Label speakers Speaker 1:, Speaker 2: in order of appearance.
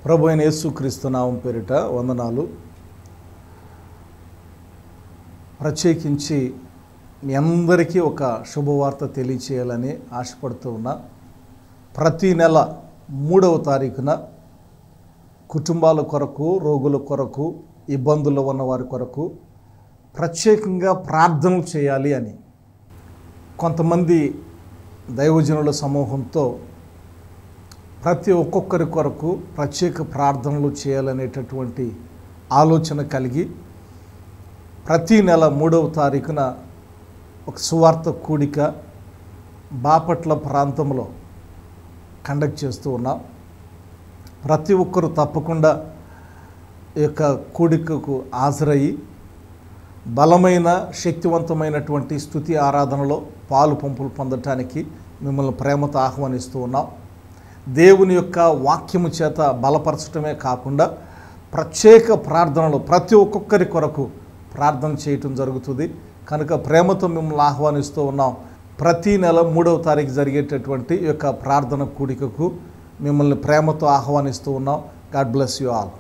Speaker 1: ప్రభు అయిన యేసుక్రీస్తు నామం పేరిట వందనాలు. ప్రత్యేకించి మీ అందరికీ ఒక శుభవార్త తెలియచేయాలని ఆశపడుతూ ఉన్నా. ప్రతి నెల 3వ తారీఖున కుటుంబాల కొరకు, రోగుల కొరకు, ఇబ్బందుల్లో ఉన్న వారి కొరకు ప్రత్యేకంగా ప్రార్థనలు చేయాలి అని కొంతమంది దైవజనుల సమూహంతో ప్రతి ఒక్కొక్కరి కొరకు ప్రత్యేక ప్రార్థనలు చేయాలనేటటువంటి ఆలోచన కలిగి ప్రతి నెల 3వ తారీఖున ఒక సువార్త కూడిక బాపట్ల ప్రాంతంలో కండక్ట్ చేస్తూ ఉన్నాం. ప్రతి ఒక్కరు తప్పకుండా ఈ యొక్క కూడికకు హాజరయ్యి బలమైన శక్తివంతమైనటువంటి స్తుతి ఆరాధనలో పాలు పంపులు పొందటానికి మిమ్మల్ని ప్రేమతో ఆహ్వానిస్తూ ఉన్నాం. దేవుని యొక్క వాక్యము చేత బలపరచడమే కాకుండా ప్రత్యేక ప్రార్థనలు ప్రతి ఒక్కొక్కరి కొరకు ప్రార్థన చేయటం జరుగుతుంది. కనుక ప్రేమతో మిమ్మల్ని ఆహ్వానిస్తూ ఉన్నాం. ప్రతి నెల 3వ తారీఖు జరిగేటటువంటి ఈ యొక్క ప్రార్థన కూడికకు మిమ్మల్ని ప్రేమతో ఆహ్వానిస్తూ ఉన్నాం. God bless you all.